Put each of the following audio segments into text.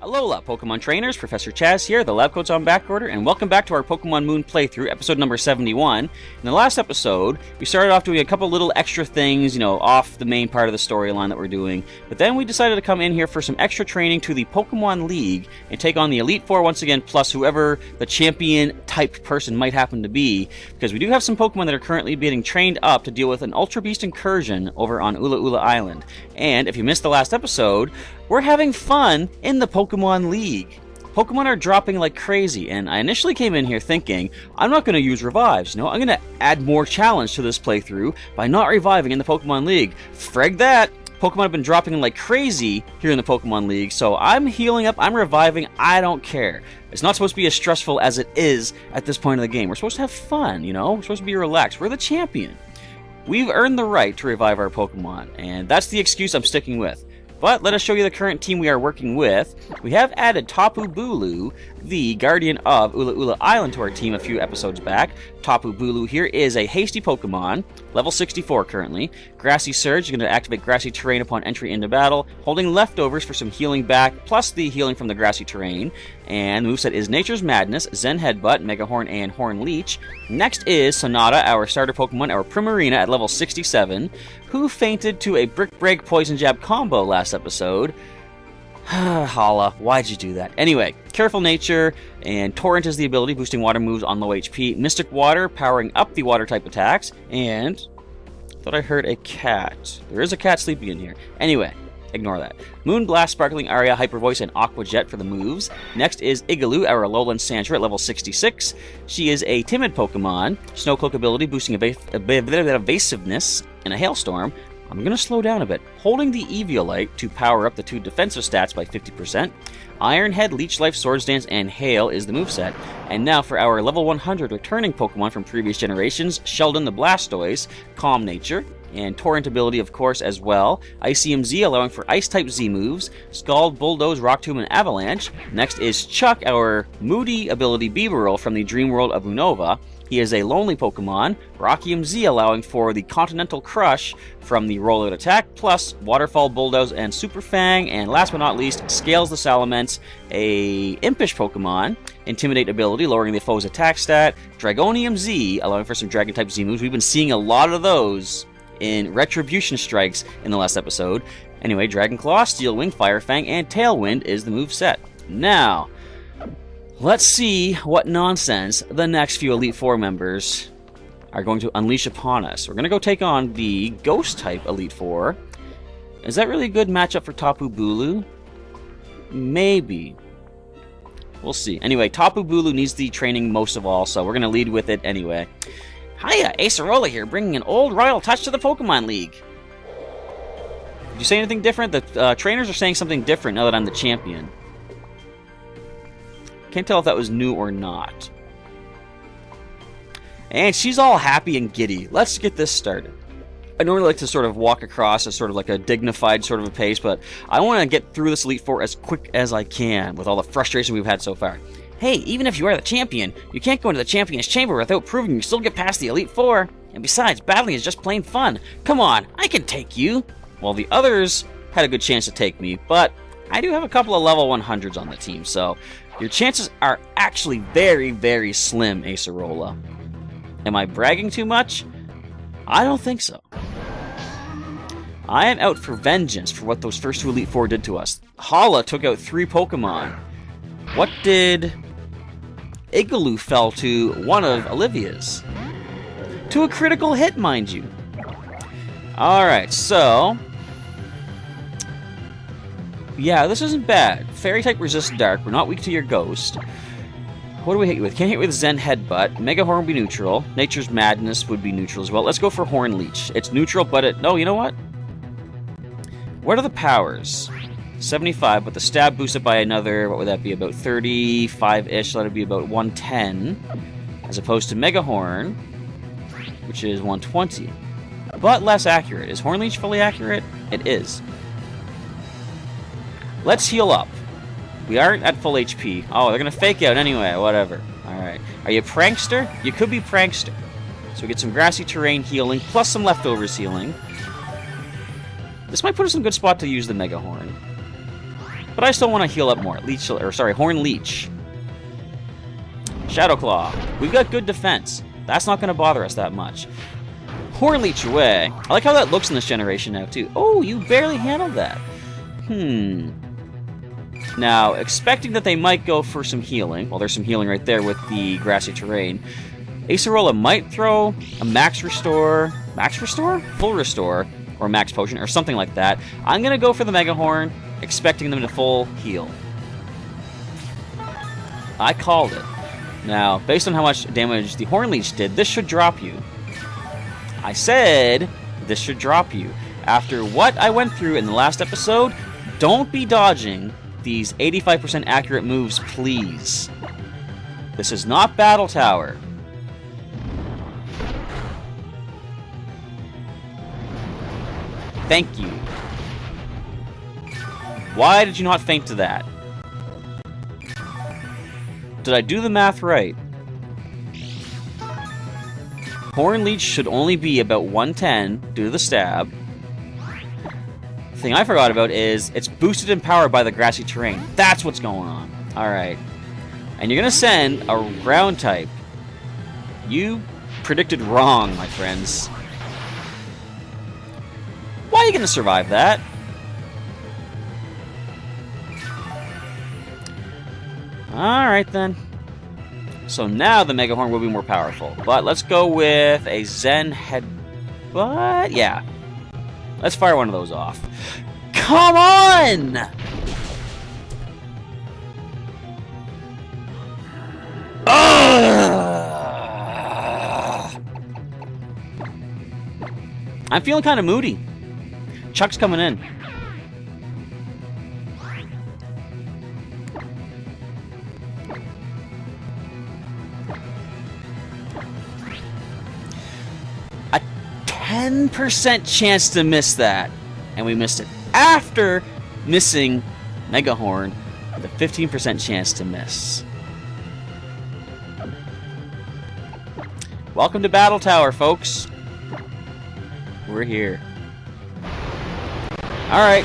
Alola, Pokemon Trainers, Professor Chaz here, the lab coat's on backorder, and welcome back to our Pokemon Moon playthrough, episode number 71. In the last episode, we started off doing a couple little extra things, off the main part of the storyline that we're doing, but then we decided to come in here for some extra training to the Pokemon League and take on the Elite Four once again, plus whoever the champion-type person might happen to be, because we do have some Pokemon that are currently being trained up to deal with an Ultra Beast incursion over on Ula Ula Island. And if you missed the last episode, we're having fun in the Pokemon League. Pokemon are dropping like crazy, and I initially came in here thinking, I'm not going to use revives, I'm going to add more challenge to this playthrough by not reviving in the Pokemon League. Frig that! Pokemon have been dropping like crazy here in the Pokemon League, so I'm healing up, I'm reviving, I don't care. It's not supposed to be as stressful as it is at this point of the game. We're supposed to have fun, We're supposed to be relaxed. We're the champion. We've earned the right to revive our Pokemon, and that's the excuse I'm sticking with. But let us show you the current team we are working with. We have added Tapu Bulu, the guardian of Ula Ula Island, to our team a few episodes back. Tapu Bulu here is a hasty Pokemon, level 64 currently. Grassy Surge is going to activate grassy terrain upon entry into battle, holding leftovers for some healing back, plus the healing from the grassy terrain. And the moveset is Nature's Madness, Zen Headbutt, Mega Horn, and Horn Leech. Next is Sonata, our starter Pokemon, our Primarina at level 67, who fainted to a Brick Break Poison Jab combo last episode. Holla, why'd you do that? Anyway, Careful Nature, and Torrent is the ability, boosting water moves on low HP. Mystic Water, powering up the water type attacks. And I thought I heard a cat. There is a cat sleeping in here. Anyway, ignore that. Moonblast, Sparkling Aria, Hyper Voice, and Aqua Jet for the moves. Next is Igaloo, our Alolan Sandra at level 66. She is a timid Pokemon. Snow Cloak ability, boosting a bit of evasiveness in a Hailstorm. I'm going to slow down a bit. Holding the Eviolite to power up the 2 defensive stats by 50%. Iron Head, Leech Life, Swords Dance, and Hail is the moveset. And now for our level 100 returning Pokemon from previous generations, Sheldon the Blastoise, Calm Nature, and Torrent ability, of course, as well. Icium Z, allowing for Ice-type Z moves. Scald, Bulldoze, Rock Tomb, and Avalanche. Next is Chuck, our Moody ability Beaverl from the Dream World of Unova. He is a lonely Pokemon. Rockium Z, allowing for the Continental Crush from the Rollout attack, plus Waterfall, Bulldoze, and Super Fang. And last but not least, Scales the Salamence, a Impish Pokemon. Intimidate ability, lowering the foe's attack stat. Dragonium Z, allowing for some Dragon-type Z moves. We've been seeing a lot of those in Retribution Strikes in the last episode. Anyway, Dragon Claw, Steel Wing, Fire Fang, and Tailwind is the move set. Now, let's see what nonsense the next few Elite Four members are going to unleash upon us. We're going to go take on the Ghost-type Elite Four. Is that really a good matchup for Tapu Bulu? Maybe. We'll see. Anyway, Tapu Bulu needs the training most of all, so we're going to lead with it anyway. Hiya, Acerola here, bringing an old royal touch to the Pokemon League. Did you say anything different? The trainers are saying something different now that I'm the champion. Can't tell if that was new or not. And she's all happy and giddy. Let's get this started. I normally like to sort of walk across at sort of like a dignified sort of a pace, but I want to get through this Elite Four as quick as I can with all the frustration we've had so far. Hey, even if you are the champion, you can't go into the champion's chamber without proving you still get past the Elite Four. And besides, battling is just plain fun. Come on, I can take you. Well, the others had a good chance to take me, but I do have a couple of level 100s on the team, so your chances are actually very, very slim, Acerola. Am I bragging too much? I don't think so. I am out for vengeance for what those first 2 Elite Four did to us. Hala took out 3 Pokemon. What did Igaloo fell to one of Olivia's? To a critical hit, mind you. Alright, so yeah, this isn't bad. Fairy-type resists Dark. We're not weak to your Ghost. What do we hit you with? Can't hit you with Zen Headbutt. Mega Horn would be neutral. Nature's Madness would be neutral as well. Let's go for Horn Leech. It's neutral, but it... No, you know what? What are the powers? 75, but the stab boosts it by another, what would that be, about 35-ish, so that would be about 110, as opposed to Mega Horn, which is 120, but less accurate. Is Horn Leech fully accurate? It is. Let's heal up. We aren't at full HP. Oh, they're going to fake out anyway, whatever. Alright. Are you Prankster? You could be Prankster. So we get some grassy terrain healing, plus some leftovers healing. This might put us in a good spot to use the Mega Horn. But I still want to heal up more. Horn Leech. Shadow Claw. We've got good defense. That's not going to bother us that much. Horn Leech away. I like how that looks in this generation now, too. Oh, you barely handled that. Now, expecting that they might go for some healing. Well, there's some healing right there with the grassy terrain. Acerola might throw a max restore. Max restore? Full restore. Or max potion, or something like that. I'm going to go for the Mega Horn, expecting them to full heal. I called it. Now, based on how much damage the Horn Leech did, this should drop you. I said this should drop you. After what I went through in the last episode, don't be dodging these 85% accurate moves, please. This is not Battle Tower. Thank you. Why did you not faint to that? Did I do the math right? Horn Leech should only be about 110 due to the stab. The thing I forgot about is it's boosted in power by the grassy terrain. That's what's going on. Alright. And you're going to send a ground type. You predicted wrong, my friends. Why are you going to survive that? Alright then. So now the Mega Horn will be more powerful. But let's go with a Zen Headbutt. Yeah. Let's fire one of those off. Come on! I'm feeling kind of moody. Chuck's coming in. A 10% chance to miss that. And we missed it. After missing Mega Horn, with a 15% chance to miss. Welcome to Battle Tower, folks. We're here. Alright.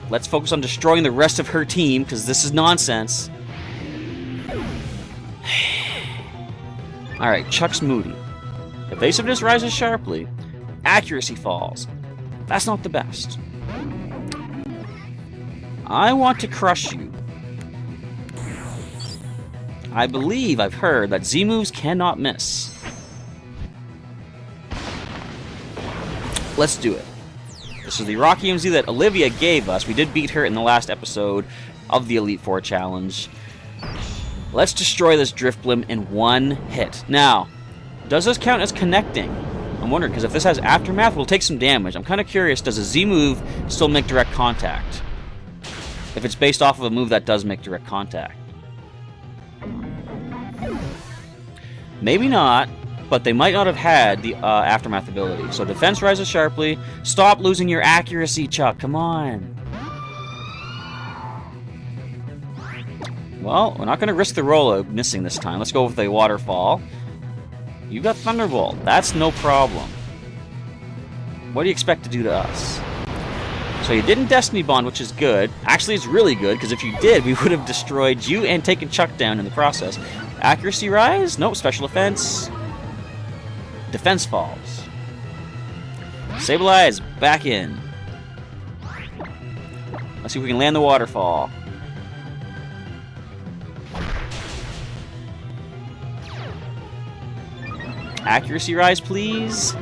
Let's focus on destroying the rest of her team, because this is nonsense. Alright, Chuck's moody. Evasiveness rises sharply. Accuracy falls. That's not the best. I want to crush you. I believe I've heard that Z moves cannot miss. Let's do it. This is the Rocky MZ that Olivia gave us. We did beat her in the last episode of the Elite Four Challenge. Let's destroy this Drifblim in one hit. Now, does this count as connecting? I'm wondering, because if this has Aftermath, we'll take some damage. I'm kind of curious, does a Z move still make direct contact? If it's based off of a move that does make direct contact. Maybe not, but they might not have had the Aftermath ability. So defense rises sharply. Stop losing your accuracy, Chuck. Come on. Well, we're not going to risk the roll of missing this time. Let's go with a Waterfall. You got Thunderbolt. That's no problem. What do you expect to do to us? So you didn't Destiny Bond, which is good. Actually, it's really good, because if you did, we would have destroyed you and taken Chuck down in the process. Accuracy rise? Nope. Special offense. Defense falls. Sableye back in. Let's see if we can land the Waterfall. Accuracy rise, please.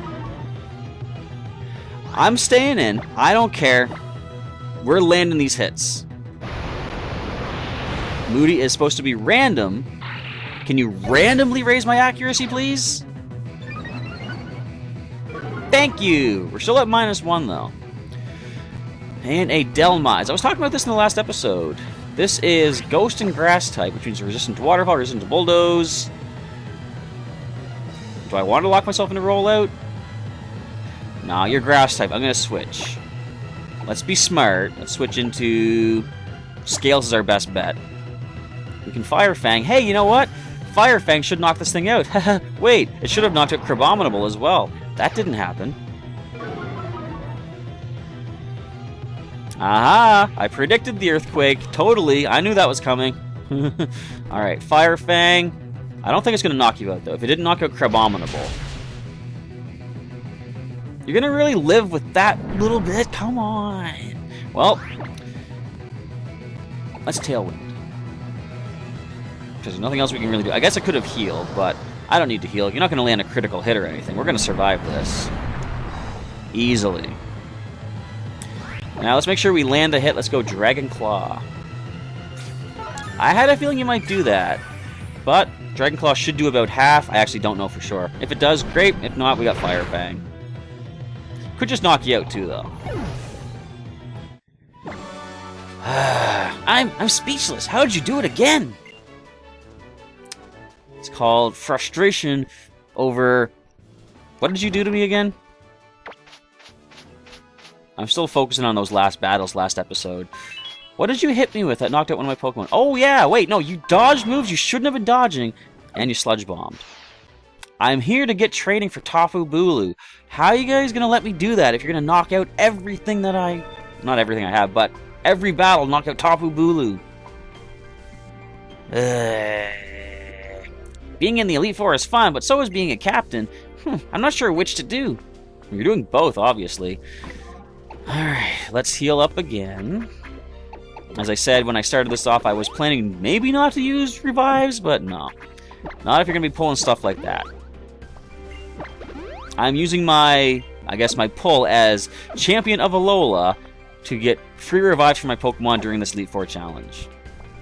I'm staying in. I don't care. We're landing these hits. Moody is supposed to be random. Can you randomly raise my accuracy, please? Thank you! We're still at -1, though. And a Delmise. I was talking about this in the last episode. This is Ghost and Grass type, which means resistant to Waterfall, resistant to Bulldoze. Do I want to lock myself into Rollout? Nah, you're Grass type. I'm going to switch. Let's be smart. Let's switch into... Scales is our best bet. We can Fire Fang. Hey, you know what? Fire Fang should knock this thing out. Wait, it should have knocked out Crabominable as well. That didn't happen. Aha! I predicted the earthquake. Totally. I knew that was coming. Alright, Fire Fang. I don't think it's going to knock you out, though. If it didn't knock out Crabominable. You're going to really live with that little bit? Come on. Well, let's Tailwind. Because there's nothing else we can really do. I guess I could have healed, but I don't need to heal. You're not going to land a critical hit or anything. We're going to survive this. Easily. Now let's make sure we land a hit. Let's go Dragon Claw. I had a feeling you might do that, but Dragon Claw should do about half. I actually don't know for sure. If it does, great. If not, we got Fire Fang. Could just knock you out too, though. I'm speechless. How did you do it again? It's called frustration over... What did you do to me again? I'm still focusing on those last battles last episode. What did you hit me with that knocked out one of my Pokemon? Oh yeah, wait, no, you dodged moves you shouldn't have been dodging, and you Sludge Bombed. I'm here to get training for Tapu Bulu. How are you guys going to let me do that if you're going to knock out everything that I... Not everything I have, but every battle knock out Tapu Bulu. Being in the Elite Four is fun, but so is being a captain. I'm not sure which to do. You're doing both, obviously. Alright, let's heal up again. As I said, when I started this off, I was planning maybe not to use revives, but no. Not if you're going to be pulling stuff like that. I'm using my, I guess, my pull as Champion of Alola to get free revives for my Pokemon during this Elite Four challenge.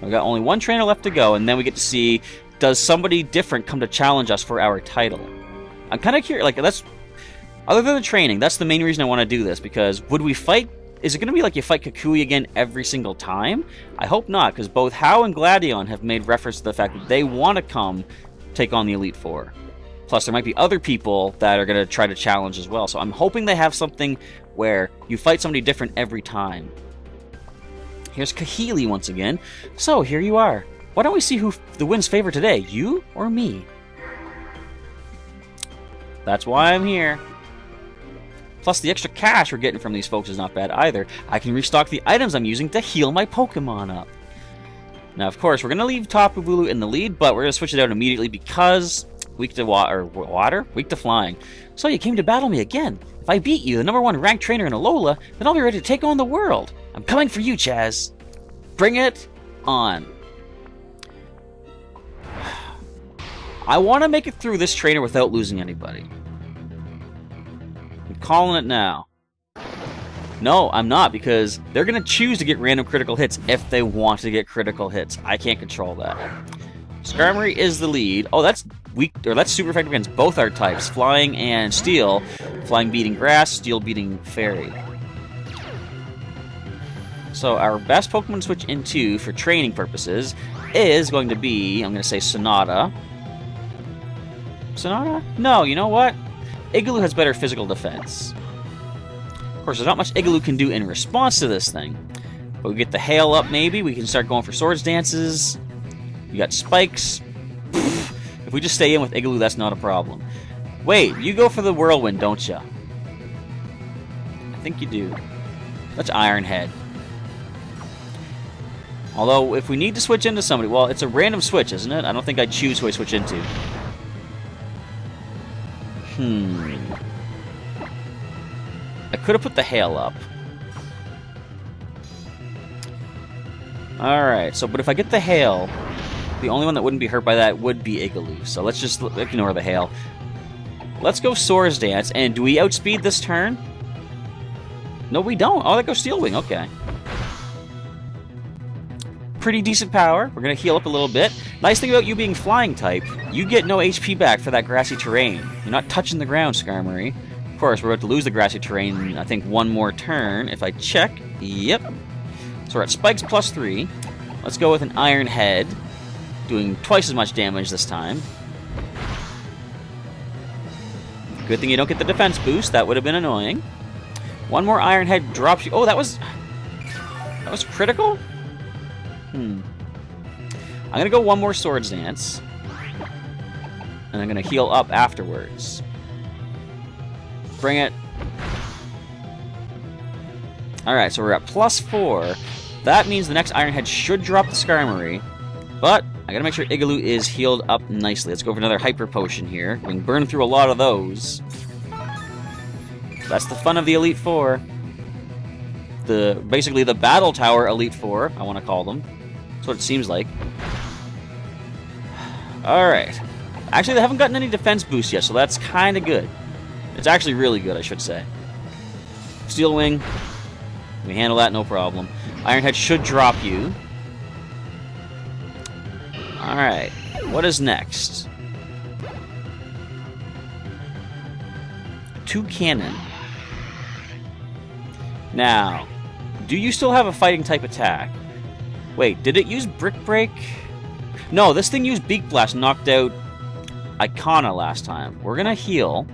We've got only one trainer left to go, and then we get to see, does somebody different come to challenge us for our title? I'm kind of curious, like, that's... Other than the training, that's the main reason I want to do this, because would we fight... Is it going to be like you fight Kukui again every single time? I hope not, because both Hau and Gladion have made reference to the fact that they want to come take on the Elite Four. Plus, there might be other people that are going to try to challenge as well, so I'm hoping they have something where you fight somebody different every time. Here's Kahili once again. So, here you are. Why don't we see who the win's favor today, you or me? That's why I'm here. Plus, the extra cash we're getting from these folks is not bad either. I can restock the items I'm using to heal my Pokemon up. Now, of course, we're going to leave Tapu Bulu in the lead, but we're going to switch it out immediately because weak to water? Weak to flying. So you came to battle me again. If I beat you, the #1 ranked trainer in Alola, then I'll be ready to take on the world. I'm coming for you, Chaz. Bring it on. I want to make it through this trainer without losing anybody. I'm calling it now. No, I'm not, because they're going to choose to get random critical hits if they want to get critical hits. I can't control that. Skarmory is the lead. Oh, that's weak, or that's super effective against both our types, Flying and Steel. Flying beating Grass, Steel beating Fairy. So our best Pokemon to switch into for training purposes is going to be, I'm going to say Sonata. Sonata? No, you know what? Igaloo has better physical defense. Of course, there's not much Igaloo can do in response to this thing. But we get the Hail up, maybe. We can start going for Swords Dances. You got Spikes. If we just stay in with Igaloo, that's not a problem. Wait, you go for the Whirlwind, don't you? I think you do. Let's Iron Head. Although, if we need to switch into somebody... Well, it's a random switch, isn't it? I don't think I'd choose who I switch into. I could have put the Hail up. Alright, so, but if I get the Hail, the only one that wouldn't be hurt by that would be Igaloo. So let's just ignore the Hail. Let's go Swords Dance, and do we outspeed this turn? No, we don't. Oh, that goes Steel Wing, okay. Pretty decent power. We're going to heal up a little bit. Nice thing about you being Flying type, you get no HP back for that grassy terrain. You're not touching the ground, Skarmory. Of course, we're about to lose the grassy terrain, I think, one more turn. If I check, yep. So we're at Spikes +3. Let's go with an Iron Head, doing twice as much damage this time. Good thing you don't get the defense boost. That would have been annoying. One more Iron Head drops you... Oh, that was critical? I'm going to go one more Swords Dance. And I'm going to heal up afterwards. Bring it. Alright, so we're at +4. That means the next Iron Head should drop the Skarmory. But I gotta make sure Igaloo is healed up nicely. Let's go for another Hyper Potion here. We can burn through a lot of those. That's the fun of the Elite Four. Basically the Battle Tower Elite Four, I want to call them. That's what it seems like. Alright. Actually, they haven't gotten any defense boosts yet, so that's kind of good. It's actually really good, I should say. Steel Wing. We handle that, no problem. Iron Head should drop you. Alright. What is next? Toucannon. Now, do you still have a fighting type attack? Wait, did it use Brick Break? No, this thing used Beak Blast, knocked out Icona last time. We're gonna heal.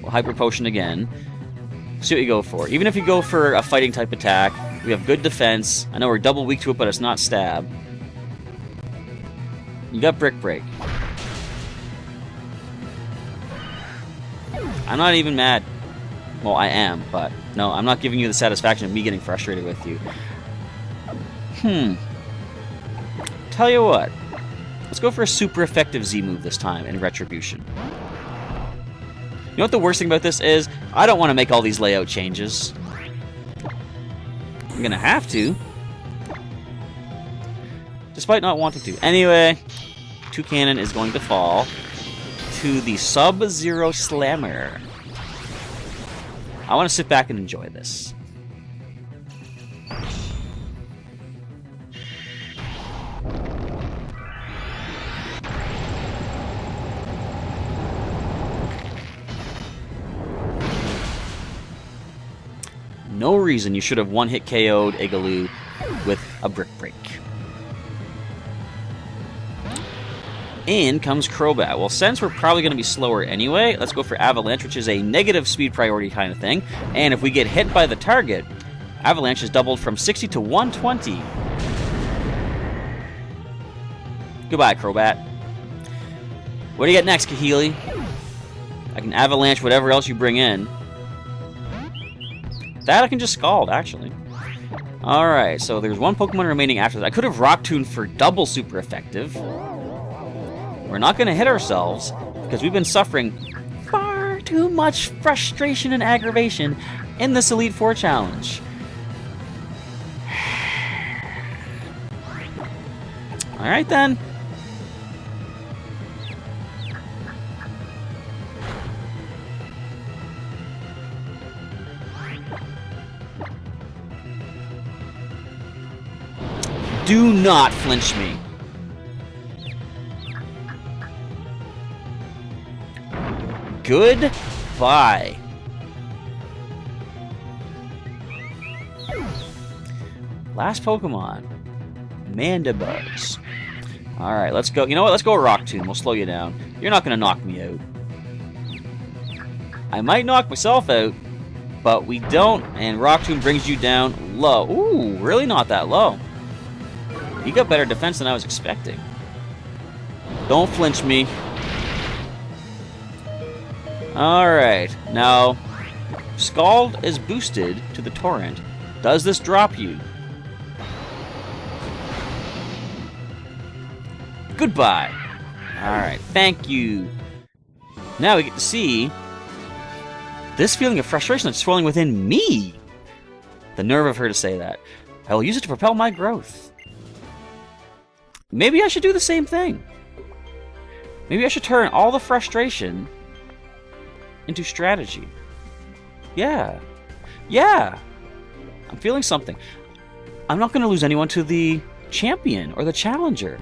We'll Hyper Potion again. See what you go for. Even if you go for a fighting type attack, we have good defense. I know we're double weak to it, but it's not stab. You got Brick Break. I'm not even mad. Well, I am, but no, I'm not giving you the satisfaction of me getting frustrated with you. Tell you what. Let's go for a super effective Z move this time in Retribution. You know what the worst thing about this is? I don't want to make all these layout changes. I'm gonna have to. Despite not wanting to. Anyway, Toucannon is going to fall to the Sub-Zero Slammer. I want to sit back and enjoy this. No reason you should have one-hit KO'd Igaloo with a Brick Break. In comes Crobat. Well, since we're probably going to be slower anyway, let's go for Avalanche, which is a negative speed priority kind of thing. And if we get hit by the target, Avalanche is doubled from 60 to 120. Goodbye, Crobat. What do you get next, Kahili? I can Avalanche whatever else you bring in. That I can just Scald, actually. Alright, so there's one Pokemon remaining after that. I could have Rock Tomb for double super effective. We're not going to hit ourselves, because we've been suffering far too much frustration and aggravation in this Elite Four challenge. Alright then. Do not flinch me. Goodbye. Last Pokemon. Mandibuzz. Alright, let's go. You know what? Let's go Rock Tomb. We'll slow you down. You're not going to knock me out. I might knock myself out, but we don't. And Rock Tomb brings you down low. Ooh, really not that low. You got better defense than I was expecting. Don't flinch me. Alright, now, Scald is boosted to the Torrent. Does this drop you? Goodbye. Alright, thank you. Now we get to see this feeling of frustration that's swelling within me. The nerve of her to say that. I will use it to propel my growth. Maybe I should do the same thing. Maybe I should turn all the frustration into strategy. Yeah. Yeah. I'm feeling something. I'm not going to lose anyone to the champion or the challenger.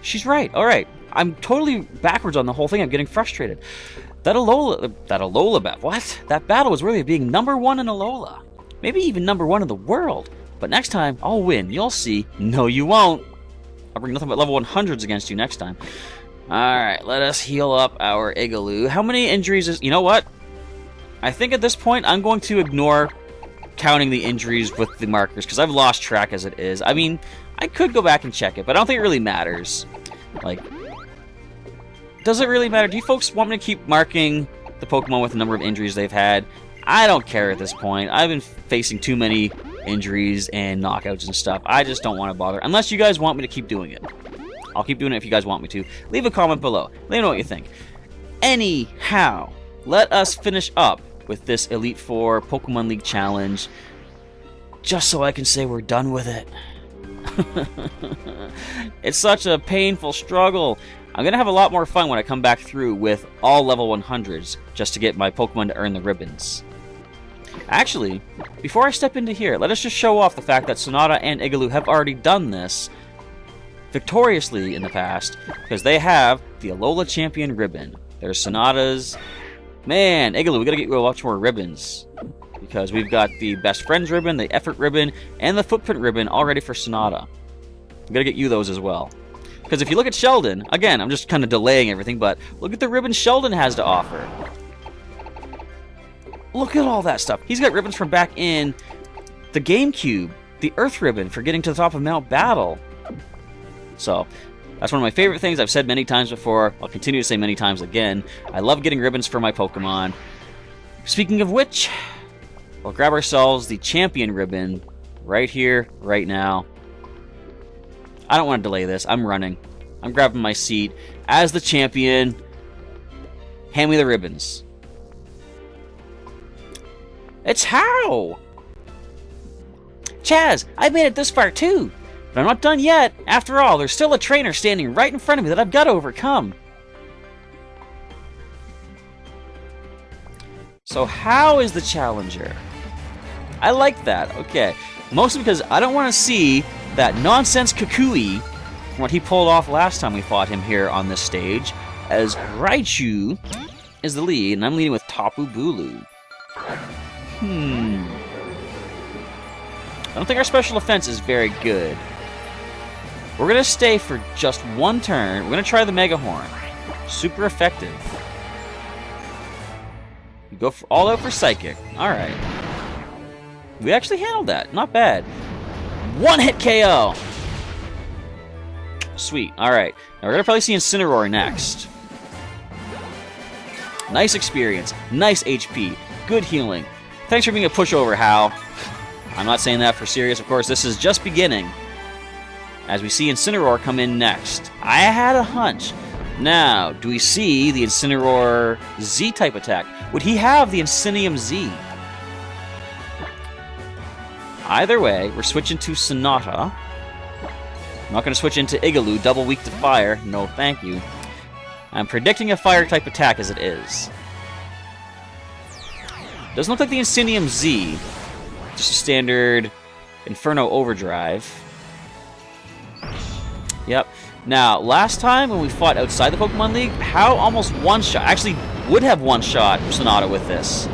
She's right. All right. I'm totally backwards on the whole thing. I'm getting frustrated. That Alola, what? That battle was worthy of being #1 in Alola. Maybe even #1 in the world. But next time, I'll win. You'll see. No, you won't. I'll bring nothing but level 100s against you next time. Alright, let us heal up our Igaloo. How many injuries is... You know what? I think at this point, I'm going to ignore counting the injuries with the markers, because I've lost track as it is. I mean, I could go back and check it, but I don't think it really matters. Like, does it really matter? Do you folks want me to keep marking the Pokemon with the number of injuries they've had? I don't care at this point. I've been facing too many injuries and knockouts and stuff. I just don't want to bother. Unless you guys want me to keep doing it. I'll keep doing it if you guys want me to. Leave a comment below. Let me know what you think. Anyhow, let us finish up with this Elite Four Pokemon League Challenge. Just so I can say we're done with it. It's such a painful struggle. I'm going to have a lot more fun when I come back through with all level 100s just to get my Pokemon to earn the ribbons. Actually, before I step into here, let us just show off the fact that Sonata and Igaloo have already done this victoriously in the past, because they have the Alola Champion ribbon. There's Sonata's. Man, Igaloo, we gotta get you a lot more ribbons, because we've got the Best Friends ribbon, the Effort ribbon, and the Footprint ribbon all ready for Sonata. We gotta get you those as well. Because if you look at Sheldon, again, I'm just kind of delaying everything, but look at the ribbons Sheldon has to offer. Look at all that stuff. He's got ribbons from back in the GameCube, the Earth ribbon for getting to the top of Mount Battle. So, that's one of my favorite things. I've said many times before. I'll continue to say many times again. I love getting ribbons for my Pokemon. Speaking of which, we'll grab ourselves the Champion ribbon right here, right now. I don't want to delay this. I'm running. I'm grabbing my seat as the champion. Hand me the ribbons. It's how! Chaz, I've made it this far too. But I'm not done yet. After all, there's still a trainer standing right in front of me that I've got to overcome. So how is the challenger? I like that. Okay. Mostly because I don't want to see that nonsense Kukui from what he pulled off last time we fought him here on this stage, as Raichu is the lead, and I'm leading with Tapu Bulu. I don't think our special defense is very good. We're going to stay for just one turn. We're going to try the Mega Horn. Super effective. You go all out for Psychic. Alright. We actually handled that. Not bad. One-hit KO! Sweet. Alright. Now we're going to probably see Incineroar next. Nice experience. Nice HP. Good healing. Thanks for being a pushover, Hal. I'm not saying that for serious, of course. This is just beginning. As we see Incineroar come in next. I had a hunch. Now, do we see the Incineroar Z-type attack? Would he have the Incinium Z? Either way, we're switching to Sonata. I'm not going to switch into Igaloo, double weak to fire. No, thank you. I'm predicting a fire-type attack as it is. Doesn't look like the Incinium Z. Just a standard Inferno Overdrive. Yep. Now, last time when we fought outside the Pokemon League, How almost one-shot. Actually, would have one-shot Sonata with this.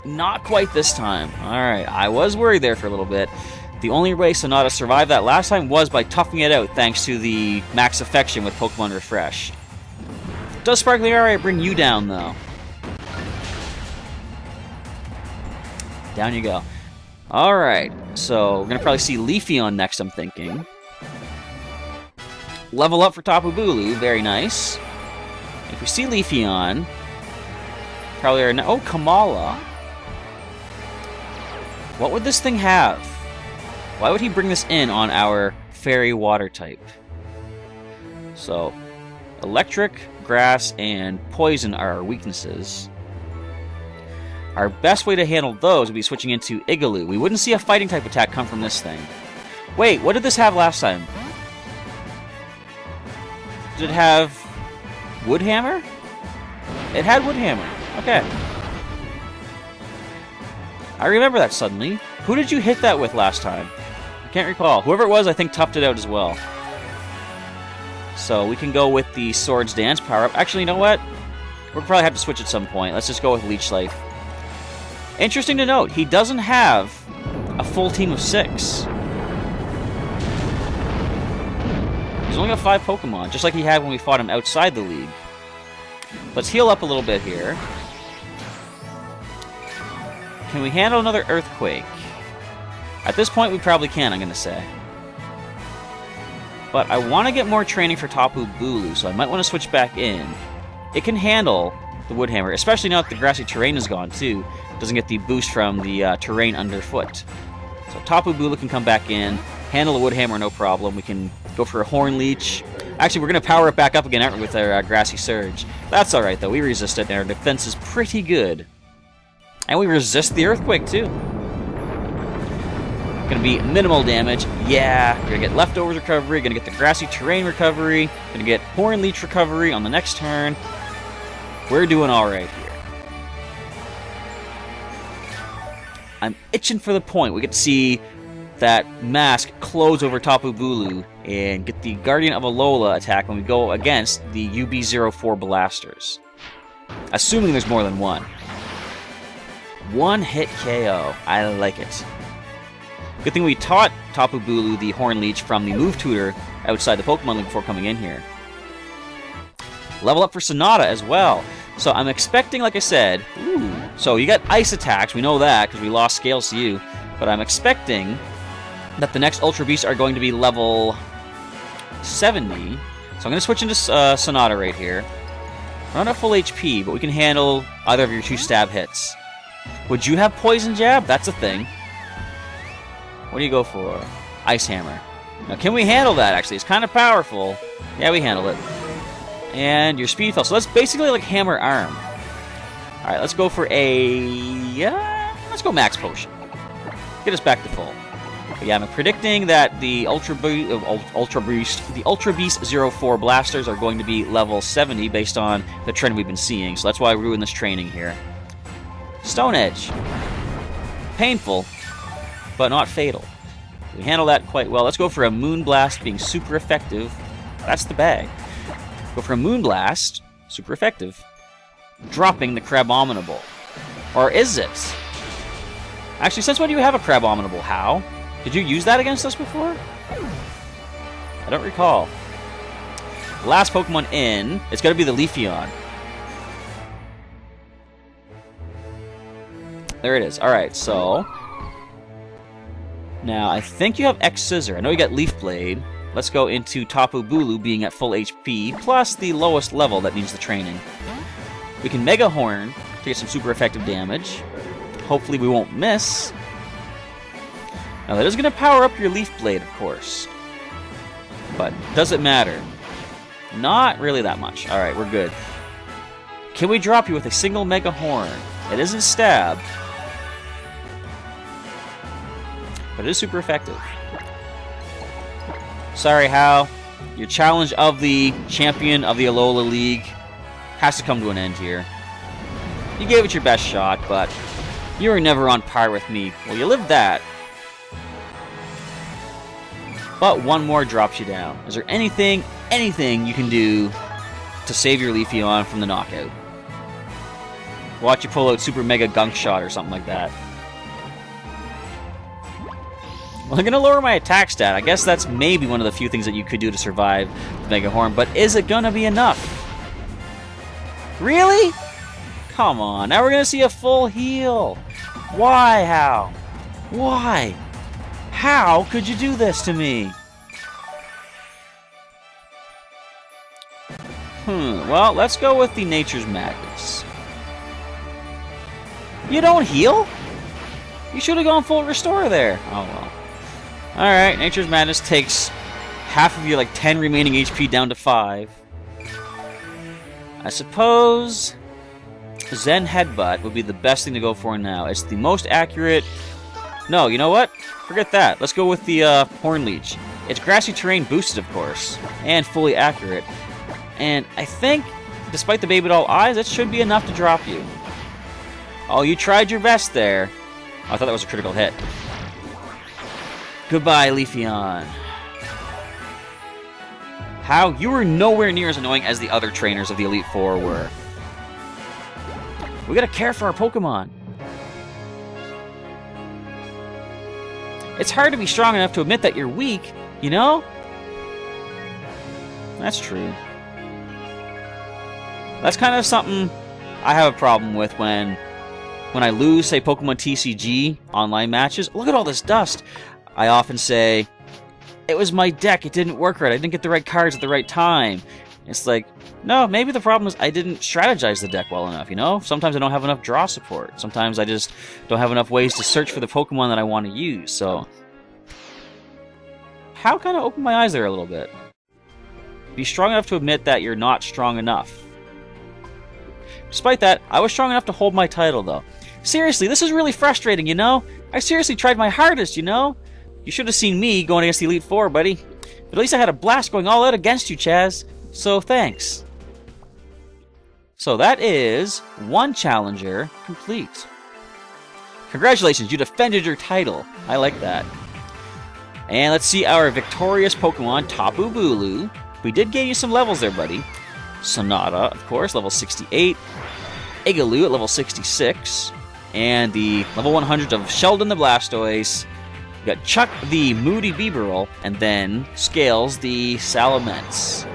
Not quite this time. Alright, I was worried there for a little bit. The only way Sonata survived that last time was by toughing it out thanks to the Max Affection with Pokemon Refresh. Does Sparkly Alright bring you down, though? Down you go. Alright, so we're going to probably see Leafeon next, I'm thinking. Level up for Tapu Bulu, very nice. If we see Leafeon, probably are... Oh, Kamala. What would this thing have? Why would he bring this in on our Fairy Water type? So, Electric, Grass, and Poison are our weaknesses. Our best way to handle those would be switching into Igaloo. We wouldn't see a fighting type attack come from this thing. Wait, what did this have last time? Did it have Woodhammer? It had Woodhammer. Okay. I remember that suddenly. Who did you hit that with last time? I can't recall. Whoever it was, I think, toughed it out as well. So we can go with the Swords Dance power-up. Actually, you know what? We'll probably have to switch at some point. Let's just go with Leech Life. Interesting to note, he doesn't have a full team of 6. He's only got 5 Pokemon, just like he had when we fought him outside the league. Let's heal up a little bit here. Can we handle another Earthquake? At this point, we probably can, I'm going to say. But I want to get more training for Tapu Bulu, so I might want to switch back in. it can handle the Wood Hammer, especially now that the grassy terrain is gone too. It doesn't get the boost from the terrain underfoot. So Tapu Bulu can come back in, handle the Wood Hammer no problem. We can go for a Horn Leech. Actually, we're going to power it back up again, aren't we, with our Grassy Surge. That's alright though, we resist it and our defense is pretty good. And we resist the Earthquake too. Gonna be minimal damage. Yeah, you're gonna get Leftovers recovery, gonna get the Grassy Terrain recovery, gonna get Horn Leech recovery on the next turn. We're doing alright here. I'm itching for the point. We get to see that mask close over Tapu Bulu and get the Guardian of Alola attack when we go against the UB04 Blasters. Assuming there's more than one. One hit KO. I like it. Good thing we taught Tapu Bulu the Horn Leech from the Move Tutor outside the Pokemon League before coming in here. Level up for Sonata as well. So I'm expecting, like I said, so you got Ice attacks, we know that because we lost Scales to you, but I'm expecting that the next Ultra Beasts are going to be level 70. So I'm going to switch into Sonata right here. We're not at full HP, but we can handle either of your 2 stab hits. Would you have Poison Jab? That's a thing. What do you go for? Ice Hammer. Now, can we handle that, actually? It's kind of powerful. Yeah, we handle it. And your Speed fell. So that's basically like Hammer Arm. Alright, let's go for a... let's go Max Potion. Get us back to full. But yeah, I'm predicting that the Ultra Beast 04 Blasters are going to be level 70 based on the trend we've been seeing. So that's why we're doing this training here. Stone Edge. Painful, but not fatal. We handle that quite well. Let's go for a Moonblast, being super effective. That's the bag. Go for a Moonblast, super effective. Dropping the Crabominable. Or is it? Actually, since when do you have a Crabominable? How? Did you use that against us before? I don't recall. Last Pokemon in, it's got to be the Leafeon. There it is. Alright, so... now, I think you have X-Scissor. I know you got Leaf Blade. Let's go into Tapu Bulu being at full HP, plus the lowest level that needs the training. We can Mega Horn to get some super effective damage. Hopefully we won't miss. Now that is going to power up your Leaf Blade, of course. But does it matter? Not really that much. Alright, we're good. Can we drop you with a single Mega Horn? It isn't Stab. But it is super effective. Sorry, Hal. Your challenge of the champion of the Alola League has to come to an end here. You gave it your best shot, but you were never on par with me. Well, you lived that. But one more drops you down. Is there anything you can do to save your Leafeon from the knockout? Watch you pull out Super Mega Gunk Shot or something like that. Well, I'm going to lower my attack stat. I guess that's maybe one of the few things that you could do to survive the Mega Horn, but is it going to be enough? Really? Come on, now we're going to see a full heal. Why, Hal? Why? How could you do this to me? Well, let's go with the Nature's Madness. You don't heal? You should have gone full restore there. Oh, well. Alright, Nature's Madness takes half of your, 10 remaining HP down to 5. I suppose Zen Headbutt would be the best thing to go for now. It's the most accurate... No, you know what? Forget that. Let's go with the Horn Leech. It's Grassy Terrain boosted, of course, and fully accurate. And I think, despite the Baby Doll eyes, it should be enough to drop you. Oh, you tried your best there. Oh, I thought that was a critical hit. Goodbye, Leafeon. How? You were nowhere near as annoying as the other trainers of the Elite Four were. We gotta care for our Pokemon. It's hard to be strong enough to admit that you're weak, you know? That's true. That's kind of something I have a problem with when I lose, say, Pokemon TCG online matches. Look at all this dust. I often say, it was my deck, it didn't work right, I didn't get the right cards at the right time. It's like, no, maybe the problem is I didn't strategize the deck well enough, you know? Sometimes I don't have enough draw support. Sometimes I just don't have enough ways to search for the Pokemon that I want to use, so... How kind of opened my eyes there a little bit. Be strong enough to admit that you're not strong enough. Despite that, I was strong enough to hold my title, though. Seriously, this is really frustrating, you know? I seriously tried my hardest, you know? You should have seen me going against the Elite Four, buddy. But at least I had a blast going all out against you, Chaz. So, thanks. So that is one challenger complete. Congratulations, you defended your title. I like that. And let's see our victorious Pokemon, Tapu Bulu. We did gain you some levels there, buddy. Sonata, of course, level 68. Igaloo at level 66. And the level 100 of Sheldon the Blastoise. We got Chuck the Moody Beeberl. And then Scales the Salamence.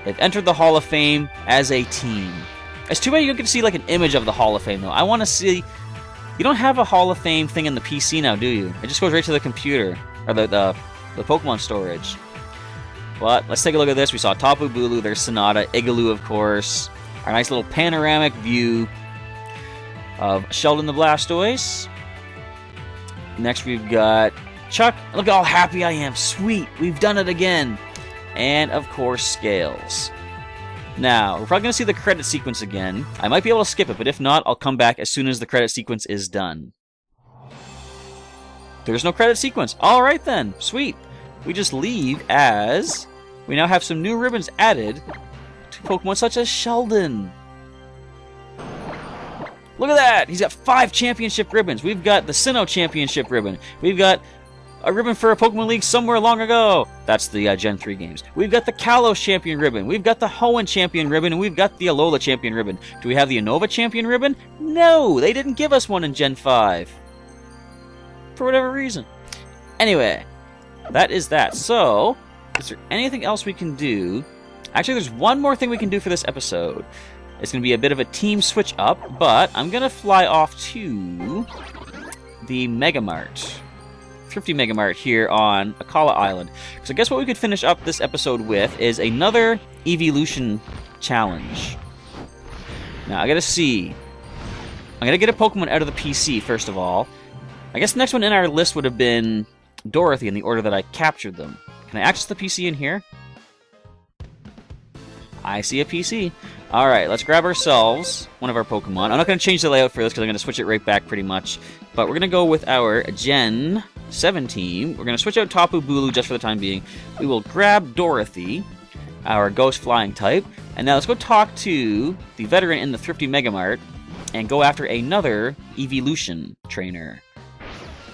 They've entered the Hall of Fame as a team. It's too bad you don't get to see like an image of the Hall of Fame, though. I want to see... You don't have a Hall of Fame thing in the PC now, do you? It just goes right to the computer. Or the Pokemon storage. But let's take a look at this. We saw Tapu Bulu, there's Sonata, Igaloo, of course. Our nice little panoramic view of Sheldon the Blastoise. Next we've got Chuck. Look how happy I am. Sweet, we've done it again. And, of course, Scales. Now, we're probably going to see the credit sequence again. I might be able to skip it, but if not, I'll come back as soon as the credit sequence is done. There's no credit sequence. Alright then, sweet. We just leave as... We now have some new ribbons added to Pokemon such as Sheldon. Look at that! He's got 5 championship ribbons. We've got the Sinnoh championship ribbon. We've got a ribbon for a Pokemon League somewhere long ago. That's the Gen 3 games. We've got the Kalos champion ribbon. We've got the Hoenn champion ribbon. And we've got the Alola champion ribbon. Do we have the Unova champion ribbon? No! They didn't give us one in Gen 5. For whatever reason. Anyway, that is that. So, is there anything else we can do? Actually, there's one more thing we can do for this episode. It's going to be a bit of a team switch up, but I'm going to fly off to the Mega Mart. Thrifty Mega Mart here on Akala Island. So I guess what we could finish up this episode with is another Evolution challenge. Now, I gotta see. I'm gonna get a Pokemon out of the PC, first of all. I guess the next one in our list would have been Dorothy in the order that I captured them. Can I access the PC in here? I see a PC. Alright, let's grab ourselves one of our Pokemon. I'm not going to change the layout for this because I'm going to switch it right back pretty much. But we're going to go with our Gen 7 team. We're going to switch out Tapu Bulu just for the time being. We will grab Dorothy, our Ghost Flying type. And now let's go talk to the veteran in the Thrifty Mega Mart and go after another Evolution trainer.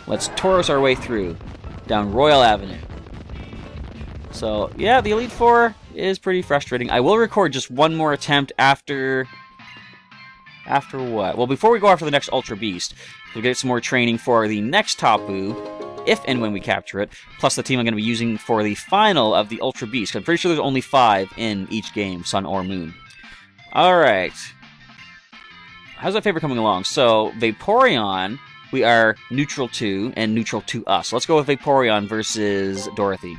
Let's Tauros our way through down Royal Avenue. So, yeah, the Elite Four is pretty frustrating. I will record just one more attempt after... After what? Well, before we go after the next Ultra Beast, we'll get some more training for the next Tapu, if and when we capture it, plus the team I'm going to be using for the final of the Ultra Beast. I'm pretty sure there's only 5 in each game, Sun or Moon. Alright. How's that favor coming along? So, Vaporeon, we are neutral to, and neutral to us. So let's go with Vaporeon versus Dorothy.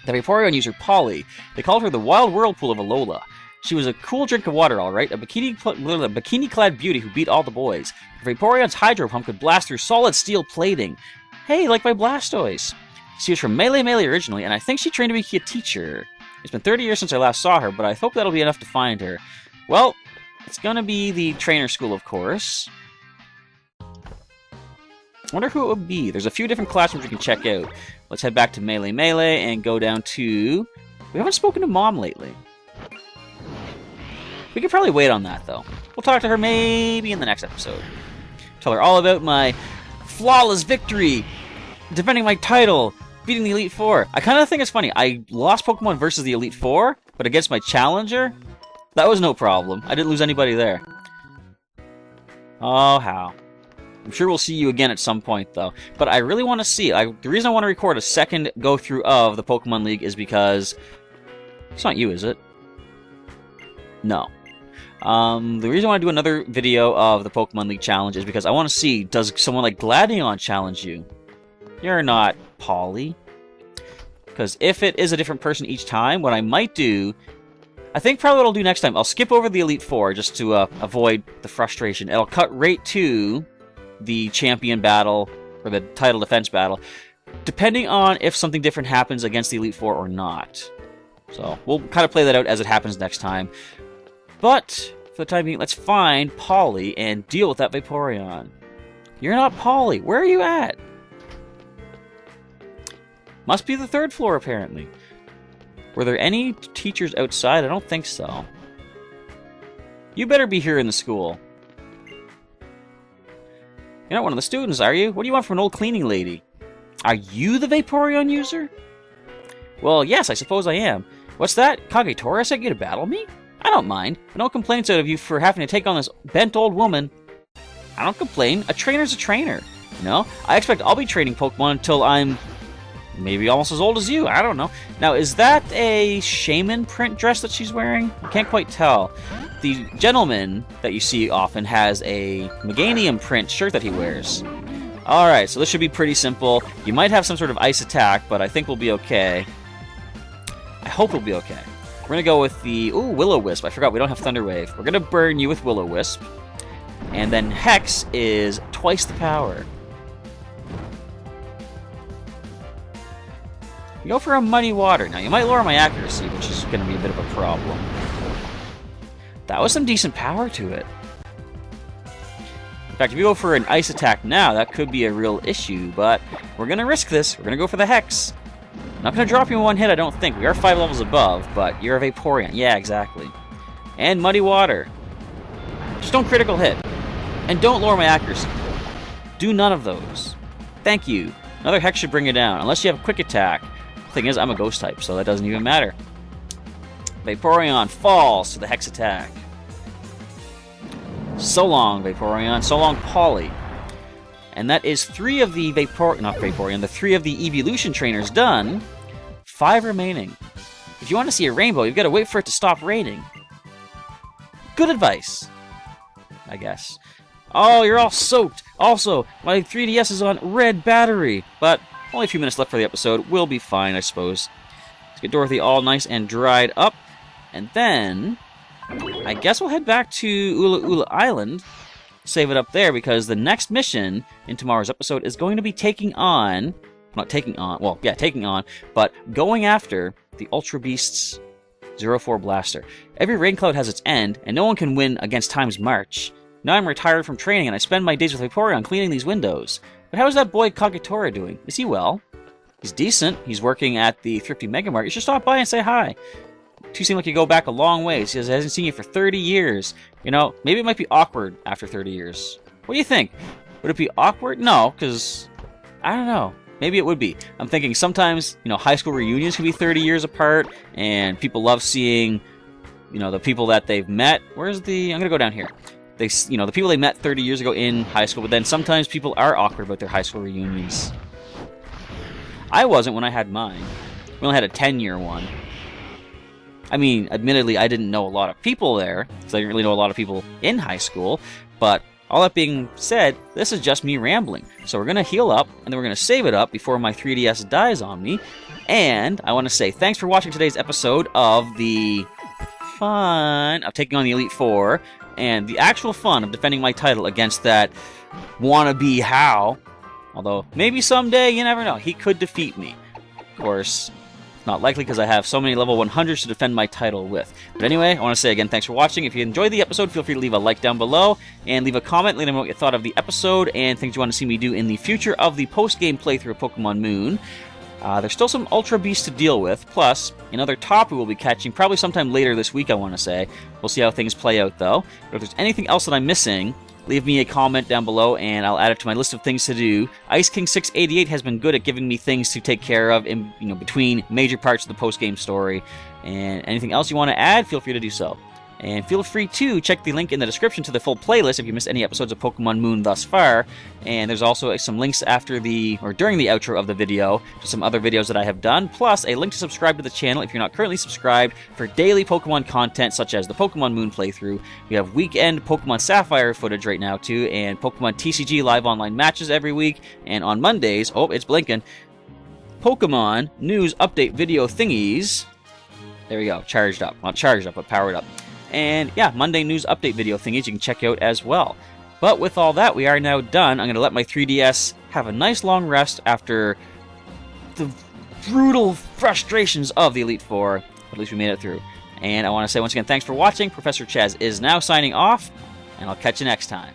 The Vaporeon user, Polly, they called her the Wild Whirlpool of Alola. She was a cool drink of water, alright, a bikini-clad beauty who beat all the boys. Vaporeon's Hydro Pump could blast through solid steel plating. Hey, like my Blastoise. She was from Melee originally, and I think she trained to be a teacher. It's been 30 years since I last saw her, but I hope that'll be enough to find her. Well, it's gonna be the trainer school, of course. I wonder who it would be. There's a few different classrooms you can check out. Let's head back to Melee and go down to... We haven't spoken to Mom lately. We could probably wait on that, though. We'll talk to her maybe in the next episode. Tell her all about my flawless victory, defending my title, beating the Elite Four. I kind of think it's funny. I lost Pokemon versus the Elite Four, but against my challenger, that was no problem. I didn't lose anybody there. Oh, how. I'm sure we'll see you again at some point, though. But I really want to see... the reason I want to record a second go-through of the Pokemon League is because... It's not you, is it? No. The reason I want to do another video of the Pokemon League challenge is because I want to see, does someone like Gladion challenge you? You're not Polly. because if it is a different person each time, what I might do, I think probably what I'll do next time, I'll skip over the Elite Four just to avoid the frustration. It'll cut right to the champion battle, or the title defense battle, depending on if something different happens against the Elite Four or not. So we'll kind of play that out as it happens next time. But for the time being, let's find Polly and deal with that Vaporeon. You're not Polly. Where are you at? Must be the 3rd floor, apparently. Were there any teachers outside? I don't think so. You better be here in the school. You're not one of the students, are you? What do you want from an old cleaning lady? Are you the Vaporeon user? Well, yes, I suppose I am. What's that? Kagetora sent you to battle me? I don't mind. No complaints out of you for having to take on this bent old woman. I don't complain. A trainer's a trainer. You know? I expect I'll be training Pokemon until I'm maybe almost as old as you. I don't know. Now, is that a shaman print dress that she's wearing? I can't quite tell. The gentleman that you see often has a Meganium print shirt that he wears. Alright, so this should be pretty simple. You might have some sort of ice attack, but I think we'll be okay. I hope we'll be okay. We're going to go with the... Ooh, Will-O-Wisp. I forgot we don't have Thunder Wave. We're going to burn you with Will-O-Wisp. And then Hex is twice the power. You go for a Muddy Water. Now, you might lower my accuracy, which is going to be a bit of a problem. That was some decent power to it. In fact, if you go for an Ice attack now, that could be a real issue, but we're going to risk this. We're going to go for the Hex. Not going to drop you in one hit, I don't think. We are 5 levels above, but you're a Vaporeon. Yeah, exactly. And Muddy Water. Just don't critical hit. And don't lower my accuracy. Do none of those. Thank you. Another Hex should bring it down, unless you have a Quick Attack. Thing is, I'm a Ghost type, so that doesn't even matter. Vaporeon falls to the Hex attack. So long, Vaporeon. So long, Polly. And that is 3 of the the 3 of the evolution trainers done. 5 remaining. If you want to see a rainbow, you've got to wait for it to stop raining. Good advice, I guess. Oh, you're all soaked. Also, my 3DS is on red battery, but only a few minutes left for the episode. We'll be fine, I suppose. Let's get Dorothy all nice and dried up. And then, I guess we'll head back to Ula Ula Island. Save it up there, because the next mission in tomorrow's episode is going to be taking on... Not taking on... Well, yeah, taking on, but going after the Ultra Beast's 04 Blaster. Every rain cloud has its end, and no one can win against Time's March. Now I'm retired from training, and I spend my days with Vaporeon cleaning these windows. But how is that boy Kagetora doing? Is he well? He's decent. He's working at the Thrifty Mega Mart. You should stop by and say hi. You seem like you go back a long ways. He hasn't seen you for 30 years. You know, maybe it might be awkward after 30 years. What do you think? Would it be awkward? No, because... I don't know. Maybe it would be. I'm thinking sometimes, you know, high school reunions can be 30 years apart, and people love seeing, you know, the people that they've met. Where's the... I'm going to go down here. They, you know, the people they met 30 years ago in high school, but then sometimes people are awkward about their high school reunions. I wasn't when I had mine. We only had a 10-year one. I mean, admittedly, I didn't know a lot of people there, because I didn't really know a lot of people in high school, but all that being said, this is just me rambling. So we're going to heal up, and then we're going to save it up before my 3DS dies on me, and I want to say thanks for watching today's episode of the fun of taking on the Elite Four, and the actual fun of defending my title against that wannabe How. Although, maybe someday, you never know, he could defeat me. Of course, not likely because I have so many level 100s to defend my title with. But anyway, I want to say again, thanks for watching. If you enjoyed the episode, feel free to leave a like down below, and leave a comment, letting me know what you thought of the episode, and things you want to see me do in the future of the post-game playthrough of Pokémon Moon. There's still some Ultra Beasts to deal with, plus another Tapu we'll be catching probably sometime later this week, I want to say. We'll see how things play out, though. But if there's anything else that I'm missing, leave me a comment down below, and I'll add it to my list of things to do. Ice King 688 has been good at giving me things to take care of in, between major parts of the post-game story. And anything else you want to add, feel free to do so. And feel free to check the link in the description to the full playlist if you missed any episodes of Pokémon Moon thus far. And there's also some links after during the outro of the video to some other videos that I have done, plus a link to subscribe to the channel if you're not currently subscribed for daily Pokémon content such as the Pokémon Moon playthrough. We have weekend Pokémon Sapphire footage right now too, and Pokémon TCG live online matches every week. And on Mondays, oh, it's blinking, Pokemon news update video thingies. There we go, charged up. Not charged up, but powered up. And yeah, Monday news update video thingies you can check out as well. But with all that, we are now done. I'm going to let my 3DS have a nice long rest after the brutal frustrations of the Elite Four. But at least we made it through. And I want to say once again, thanks for watching. Professor Chaz is now signing off, and I'll catch you next time.